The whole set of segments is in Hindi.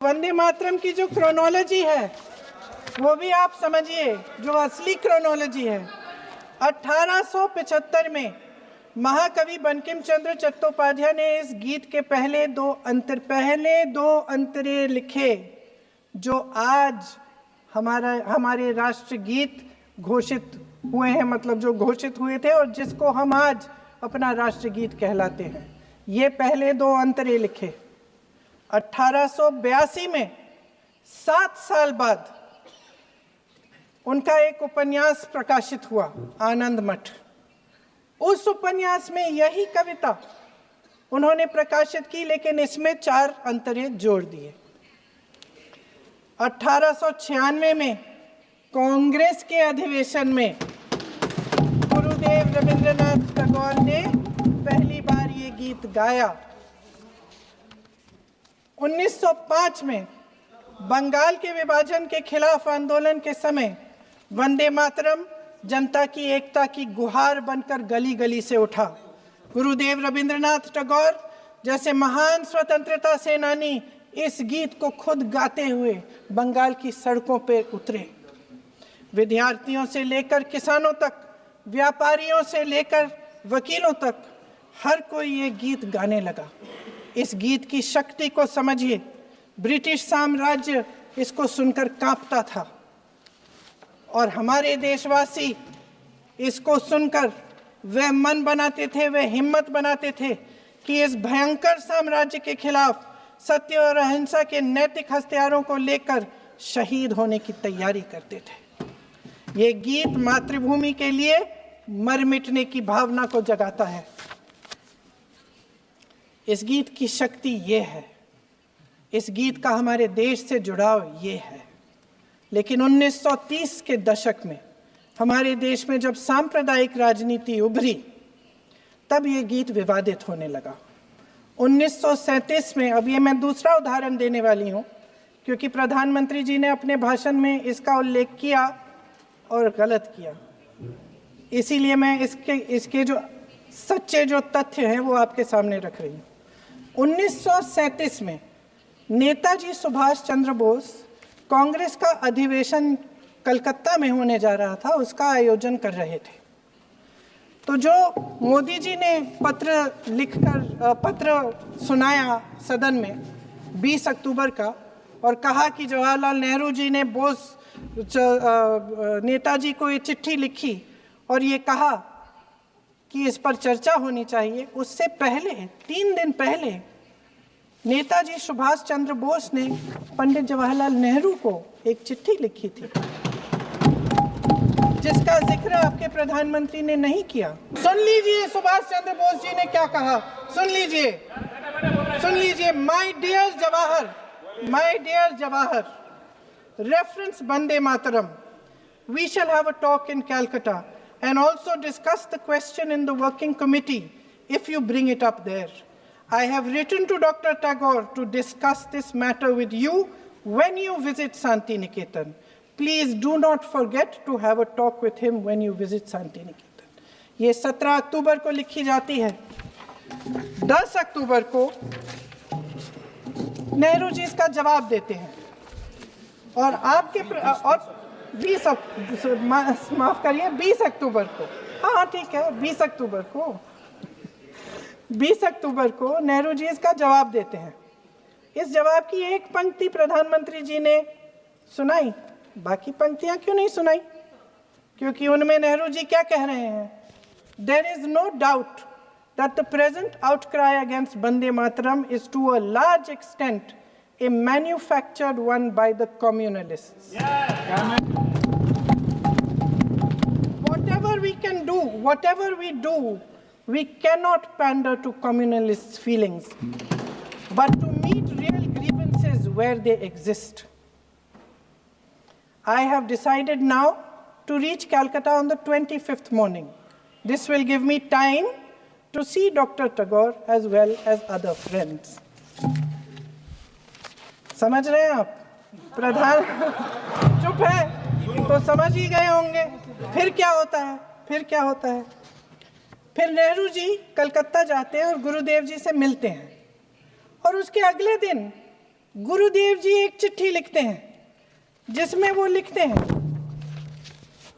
वंदे मातरम की जो क्रोनोलॉजी है वो भी आप समझिए, जो असली क्रोनोलॉजी है। 1875 में महाकवि बंकिम चंद्र चट्टोपाध्याय ने इस गीत के पहले दो अंतरे लिखे, जो आज हमारे राष्ट्रगीत घोषित हुए हैं, मतलब जो घोषित हुए थे और जिसको हम आज अपना राष्ट्रगीत कहलाते हैं। ये पहले दो अंतरे लिखे 1882 में, 7 साल बाद उनका एक उपन्यास प्रकाशित हुआ, आनंद मठ। उस उपन्यास में यही कविता उन्होंने प्रकाशित की, लेकिन इसमें 4 अंतरे जोड़ दिए। 1896 में कांग्रेस के अधिवेशन में गुरुदेव रविंद्रनाथ टैगोर ने पहली बार ये गीत गाया। 1905 में बंगाल के विभाजन के खिलाफ आंदोलन के समय वंदे मातरम जनता की एकता की गुहार बनकर गली गली से उठा। गुरुदेव रविंद्रनाथ टैगोर जैसे महान स्वतंत्रता सेनानी इस गीत को खुद गाते हुए बंगाल की सड़कों पर उतरे। विद्यार्थियों से लेकर किसानों तक, व्यापारियों से लेकर वकीलों तक, हर कोई ये गीत गाने लगा। इस गीत की शक्ति को समझिए। ब्रिटिश साम्राज्य इसको सुनकर कांपता था और हमारे देशवासी इसको सुनकर वह मन बनाते थे, वह हिम्मत बनाते थे कि इस भयंकर साम्राज्य के खिलाफ सत्य और अहिंसा के नैतिक हथियारों को लेकर शहीद होने की तैयारी करते थे। ये गीत मातृभूमि के लिए मर मिटने की भावना को जगाता है। इस गीत की शक्ति ये है, इस गीत का हमारे देश से जुड़ाव ये है। लेकिन 1930 के दशक में हमारे देश में जब सांप्रदायिक राजनीति उभरी, तब ये गीत विवादित होने लगा। 1937 में, अब ये मैं दूसरा उदाहरण देने वाली हूँ, क्योंकि प्रधानमंत्री जी ने अपने भाषण में इसका उल्लेख किया और गलत किया, इसीलिए मैं इसके जो सच्चे जो तथ्य हैं वो आपके सामने रख रही हूँ। 1937 में नेताजी सुभाष चंद्र बोस कांग्रेस का अधिवेशन कलकत्ता में होने जा रहा था, उसका आयोजन कर रहे थे। तो जो मोदी जी ने पत्र सुनाया सदन में 20 अक्टूबर का, और कहा कि जवाहरलाल नेहरू जी ने नेताजी को ये चिट्ठी लिखी और ये कहा कि इस पर चर्चा होनी चाहिए। उससे पहले 3 दिन पहले नेताजी सुभाष चंद्र बोस ने पंडित जवाहरलाल नेहरू को एक चिट्ठी लिखी थी, जिसका जिक्र आपके प्रधानमंत्री ने नहीं किया। सुन लीजिए सुभाष चंद्र बोस जी ने क्या कहा, सुन लीजिए। My dear Jawahar, reference Vande Mataram, we shall have a talk in Calcutta and also discuss the question in the working committee if you bring it up there. I have written to Dr. Tagore to discuss this matter with you when you visit Santi Niketan. Please do not forget to have a talk with him when you visit Santi Niketan. ये 17 अक्टूबर को लिखी जाती है। 10 अक्टूबर को नेहरू जी इसका जवाब देते हैं और आपके और 20 अक्टूबर को, हाँ ठीक है, 20 अक्टूबर को नेहरू जी इसका जवाब देते हैं। इस जवाब की एक पंक्ति प्रधानमंत्री जी ने सुनाई, बाकी पंक्तियां क्यों नहीं सुनाई? क्योंकि उनमें नेहरू जी क्या कह रहे हैं? There is no doubt that the present outcry against Vande Mataram is to a large extent a manufactured one by the communalists. Whatever we do, we cannot pander to communalists' feelings, but to meet real grievances where they exist. I have decided now to reach Calcutta on the 25th morning. This will give me time to see Dr. Tagore as well as other friends. समझ रहे हैं आप? प्रधान चुप है तो समझ ही गए होंगे। फिर क्या होता है? फिर नेहरू जी कलकत्ता जाते हैं और गुरुदेव जी से मिलते हैं, और उसके अगले दिन गुरुदेव जी एक चिट्ठी लिखते हैं जिसमें वो लिखते हैं,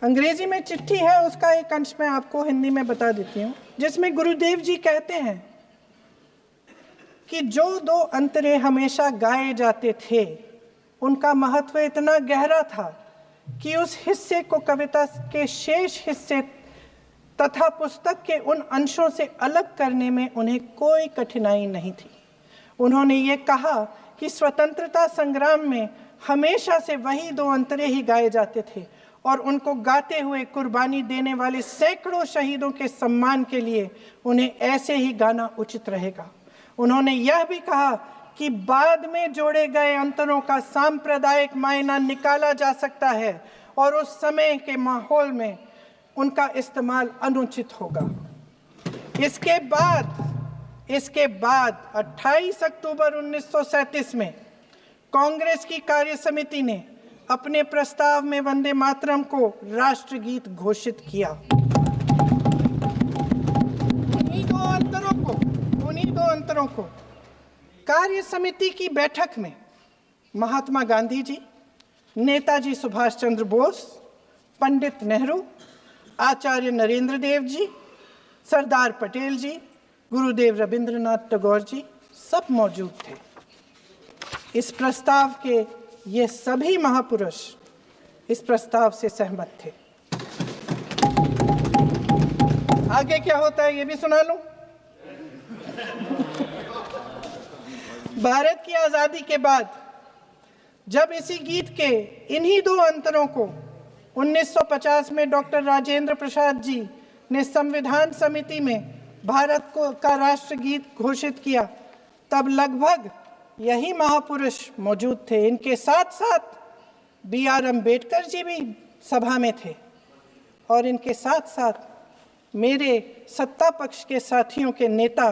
अंग्रेजी में चिट्ठी है, उसका एक अंश मैं आपको हिंदी में बता देती हूँ, जिसमें गुरुदेव जी कहते हैं कि जो दो अंतरे हमेशा गाए जाते थे उनका महत्व इतना गहरा था कि उस हिस्से को कविता के शेष हिस्से तथा पुस्तक के उन अंशों से अलग करने में उन्हें कोई कठिनाई नहीं थी। उन्होंने ये कहा कि स्वतंत्रता संग्राम में हमेशा से वही दो अंतरे ही गाए जाते थे और उनको गाते हुए कुर्बानी देने वाले सैकड़ों शहीदों के सम्मान के लिए उन्हें ऐसे ही गाना उचित रहेगा। उन्होंने यह भी कहा कि बाद में जोड़े गए अंतरों का सांप्रदायिक मायना निकाला जा सकता है और उस समय के माहौल में उनका इस्तेमाल अनुचित होगा। इसके बाद 28 अक्टूबर 1937 में कांग्रेस की कार्य समिति ने अपने प्रस्ताव में वंदे मातरम को राष्ट्रगीत घोषित किया। उन्हीं दो अंतरों को कार्य समिति की बैठक में महात्मा गांधी जी, नेताजी सुभाष चंद्र बोस, पंडित नेहरू, आचार्य नरेंद्र देव जी, सरदार पटेल जी, गुरुदेव रविंद्रनाथ टैगोर जी सब मौजूद थे। इस प्रस्ताव के ये सभी महापुरुष इस प्रस्ताव से सहमत थे। आगे क्या होता है ये भी सुना लूं। भारत की आजादी के बाद जब इसी गीत के इन्हीं दो अंतरों को 1950 में डॉक्टर राजेंद्र प्रसाद जी ने संविधान समिति में भारत का राष्ट्रगीत घोषित किया, तब लगभग यही महापुरुष मौजूद थे। इनके साथ साथ BR अम्बेडकर जी भी सभा में थे और इनके साथ साथ मेरे सत्ता पक्ष के साथियों के नेता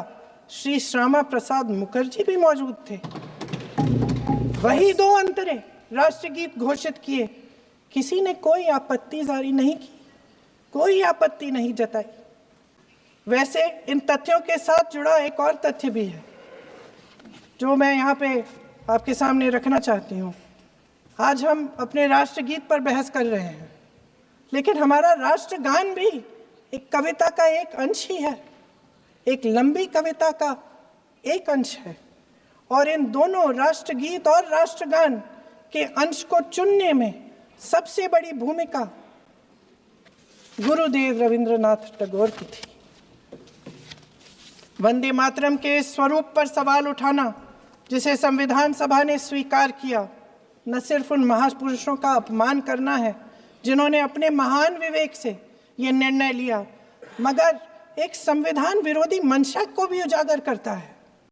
श्री श्यामा प्रसाद मुखर्जी भी मौजूद थे। वही दो अंतरे राष्ट्रगीत घोषित किए, किसी ने कोई आपत्ति जारी नहीं की, कोई आपत्ति नहीं जताई। वैसे इन तथ्यों के साथ जुड़ा एक और तथ्य भी है जो मैं यहाँ पे आपके सामने रखना चाहती हूँ। आज हम अपने राष्ट्रगीत पर बहस कर रहे हैं, लेकिन हमारा राष्ट्रगान भी एक कविता का एक अंश ही है, एक लंबी कविता का एक अंश है। और इन दोनों राष्ट्रगीत और राष्ट्रगान के अंश को चुनने में सबसे बड़ी भूमिका गुरुदेव रविंद्रनाथ टैगोर की थी। वंदे मातरम के स्वरूप पर सवाल उठाना, जिसे संविधान सभा ने स्वीकार किया, न सिर्फ उन महापुरुषों का अपमान करना है जिन्होंने अपने महान विवेक से ये निर्णय लिया, मगर एक संविधान विरोधी मंशा को भी उजागर करता है।